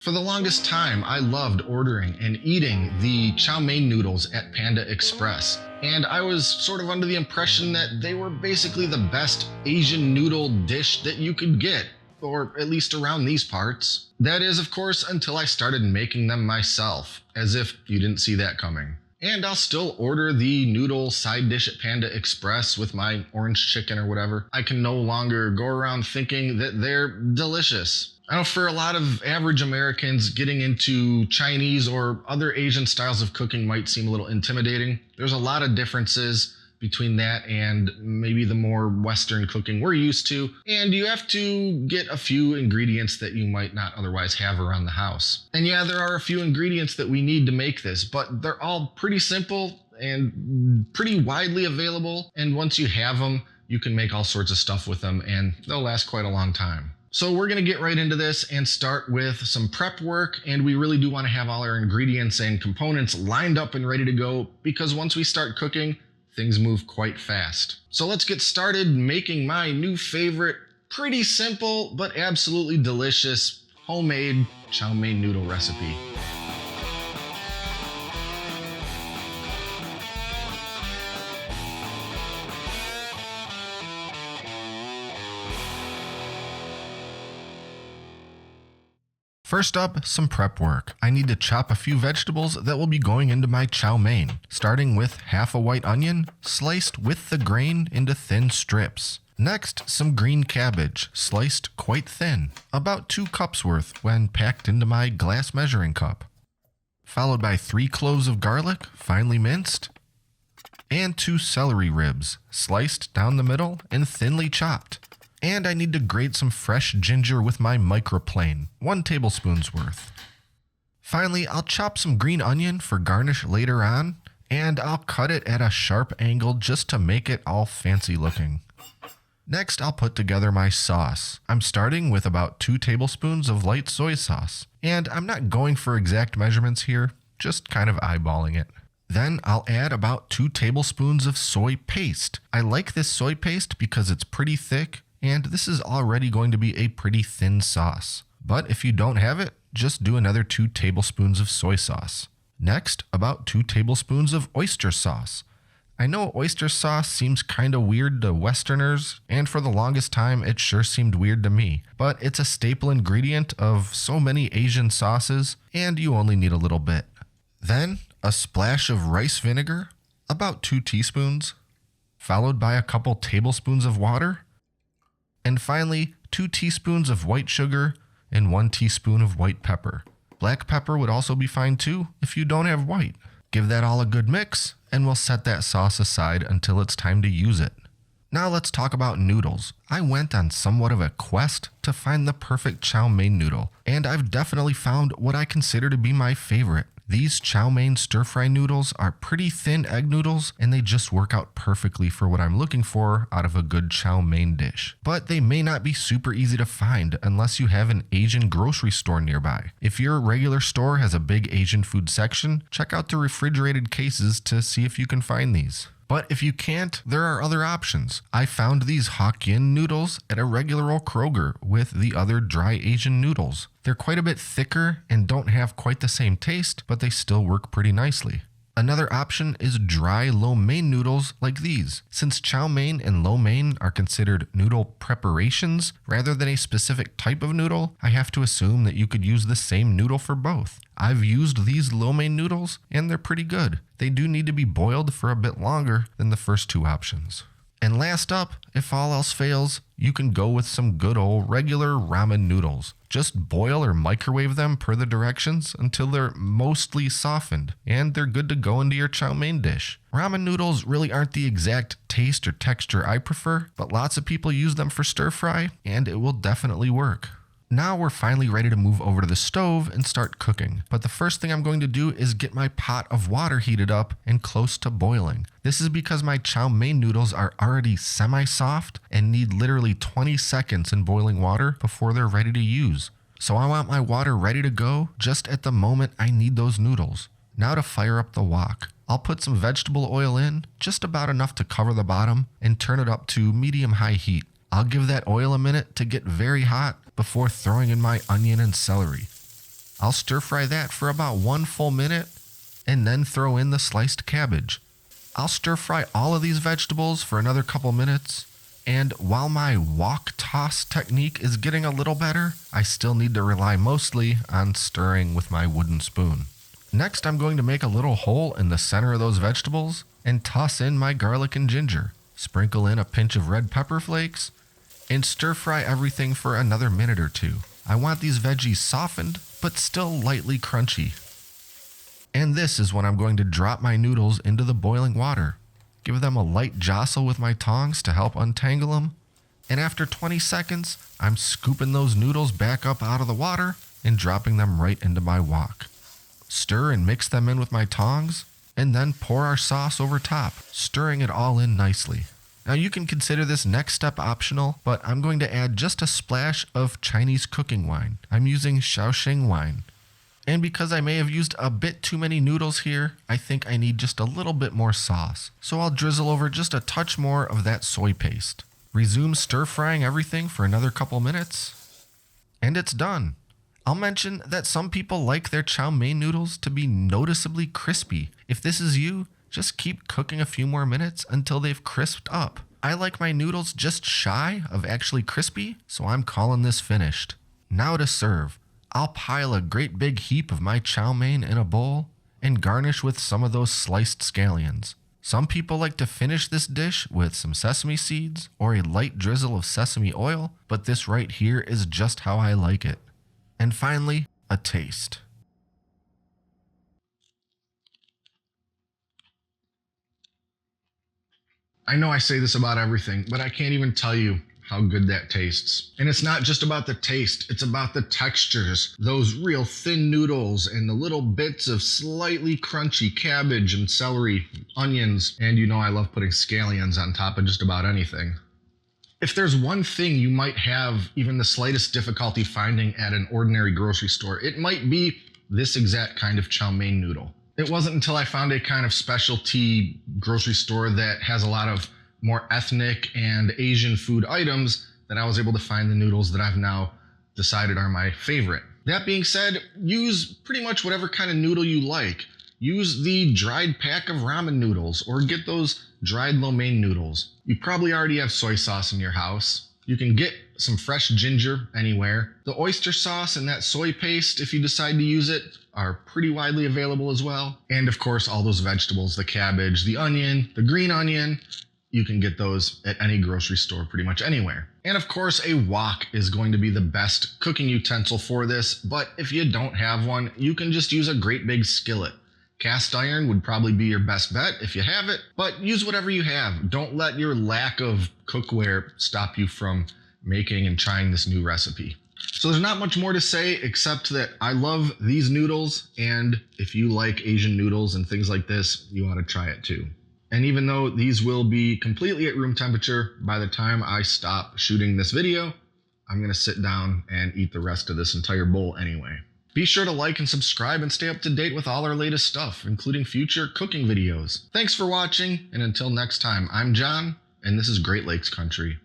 For the longest time, I loved ordering and eating the chow mein noodles at Panda Express, and I was sort of under the impression that they were basically the best Asian noodle dish that you could get, or at least around these parts. That is, of course, until I started making them myself, as if you didn't see that coming. And I'll still order the noodle side dish at Panda Express with my orange chicken or whatever. I can no longer go around thinking that they're delicious. I know for a lot of average Americans, getting into Chinese or other Asian styles of cooking might seem a little intimidating. There's a lot of differences between that and maybe the more Western cooking we're used to, and you have to get a few ingredients that you might not otherwise have around the house. And yeah, there are a few ingredients that we need to make this, but they're all pretty simple and pretty widely available, and once you have them, you can make all sorts of stuff with them and they'll last quite a long time. So we're gonna get right into this and start with some prep work, and we really do wanna have all our ingredients and components lined up and ready to go, because once we start cooking, things move quite fast. So let's get started making my new favorite, pretty simple but absolutely delicious homemade chow mein noodle recipe. First up, some prep work. I need to chop a few vegetables that will be going into my chow mein, starting with half a white onion, sliced with the grain into thin strips. Next, some green cabbage, sliced quite thin, about 2 cups worth when packed into my glass measuring cup. Followed by 3 cloves of garlic, finely minced, and 2 celery ribs, sliced down the middle and thinly chopped. And I need to grate some fresh ginger with my microplane, 1 tablespoon's worth. Finally, I'll chop some green onion for garnish later on, and I'll cut it at a sharp angle just to make it all fancy looking. Next, I'll put together my sauce. I'm starting with about 2 tablespoons of light soy sauce, and I'm not going for exact measurements here, just kind of eyeballing it. Then I'll add about 2 tablespoons of soy paste. I like this soy paste because it's pretty thick, and this is already going to be a pretty thin sauce. But if you don't have it, just do another 2 tablespoons of soy sauce. Next, about 2 tablespoons of oyster sauce. I know oyster sauce seems kinda weird to Westerners, and for the longest time it sure seemed weird to me, but it's a staple ingredient of so many Asian sauces, and you only need a little bit. Then, a splash of rice vinegar, about 2 teaspoons, followed by a couple tablespoons of water, and finally, 2 teaspoons of white sugar and 1 teaspoon of white pepper. Black pepper would also be fine too if you don't have white. Give that all a good mix, and we'll set that sauce aside until it's time to use it. Now let's talk about noodles. I went on somewhat of a quest to find the perfect chow mein noodle, and I've definitely found what I consider to be my favorite. These chow mein stir-fry noodles are pretty thin egg noodles, and they just work out perfectly for what I'm looking for out of a good chow mein dish. But they may not be super easy to find unless you have an Asian grocery store nearby. If your regular store has a big Asian food section, check out the refrigerated cases to see if you can find these. But if you can't, there are other options. I found these Hokkien noodles at a regular old Kroger with the other dry Asian noodles. They're quite a bit thicker and don't have quite the same taste, but they still work pretty nicely. Another option is dry lo mein noodles like these. Since chow mein and lo mein are considered noodle preparations rather than a specific type of noodle, I have to assume that you could use the same noodle for both. I've used these lo mein noodles and they're pretty good. They do need to be boiled for a bit longer than the first 2 options. And last up, if all else fails, you can go with some good old regular ramen noodles. Just boil or microwave them per the directions until they're mostly softened, and they're good to go into your chow mein dish. Ramen noodles really aren't the exact taste or texture I prefer, but lots of people use them for stir fry, and it will definitely work. Now we're finally ready to move over to the stove and start cooking. But the first thing I'm going to do is get my pot of water heated up and close to boiling. This is because my chow mein noodles are already semi-soft and need literally 20 seconds in boiling water before they're ready to use. So I want my water ready to go just at the moment I need those noodles. Now to fire up the wok. I'll put some vegetable oil in, just about enough to cover the bottom, and turn it up to medium-high heat. I'll give that oil a minute to get very hot before throwing in my onion and celery. I'll stir fry that for about 1 full minute and then throw in the sliced cabbage. I'll stir fry all of these vegetables for another couple minutes, and while my wok toss technique is getting a little better, I still need to rely mostly on stirring with my wooden spoon. Next, I'm going to make a little hole in the center of those vegetables and toss in my garlic and ginger, sprinkle in a pinch of red pepper flakes, and stir fry everything for another minute or 2. I want these veggies softened, but still lightly crunchy. And this is when I'm going to drop my noodles into the boiling water. Give them a light jostle with my tongs to help untangle them. And after 20 seconds, I'm scooping those noodles back up out of the water and dropping them right into my wok. Stir and mix them in with my tongs, and then pour our sauce over top, stirring it all in nicely. Now you can consider this next step optional, but I'm going to add just a splash of Chinese cooking wine. I'm using Shaoxing wine. And because I may have used a bit too many noodles here, I think I need just a little bit more sauce. So I'll drizzle over just a touch more of that soy paste. Resume stir frying everything for another couple minutes, and it's done. I'll mention that some people like their chow mein noodles to be noticeably crispy. If this is you, just keep cooking a few more minutes until they've crisped up. I like my noodles just shy of actually crispy, so I'm calling this finished. Now to serve. I'll pile a great big heap of my chow mein in a bowl and garnish with some of those sliced scallions. Some people like to finish this dish with some sesame seeds or a light drizzle of sesame oil, but this right here is just how I like it. And finally, a taste. I know I say this about everything, but I can't even tell you how good that tastes. And it's not just about the taste, it's about the textures. Those real thin noodles and the little bits of slightly crunchy cabbage and celery, onions, and you know I love putting scallions on top of just about anything. If there's one thing you might have even the slightest difficulty finding at an ordinary grocery store, it might be this exact kind of chow mein noodle. It wasn't until I found a kind of specialty grocery store that has a lot of more ethnic and Asian food items that I was able to find the noodles that I've now decided are my favorite. That being said, use pretty much whatever kind of noodle you like. Use the dried pack of ramen noodles or get those dried lo mein noodles. You probably already have soy sauce in your house. You can get some fresh ginger anywhere. The oyster sauce and that soy paste, if you decide to use it, are pretty widely available as well. And of course, all those vegetables, the cabbage, the onion, the green onion, you can get those at any grocery store pretty much anywhere. And of course, a wok is going to be the best cooking utensil for this, but if you don't have one, you can just use a great big skillet. Cast iron would probably be your best bet if you have it, but use whatever you have. Don't let your lack of cookware stop you from making and trying this new recipe. So there's not much more to say except that I love these noodles, and if you like Asian noodles and things like this, you ought to try it too. And even though these will be completely at room temperature by the time I stop shooting this video, I'm gonna sit down and eat the rest of this entire bowl anyway. Be sure to like and subscribe and stay up to date with all our latest stuff, including future cooking videos. Thanks for watching, and until next time, I'm John, and this is Great Lakes Country.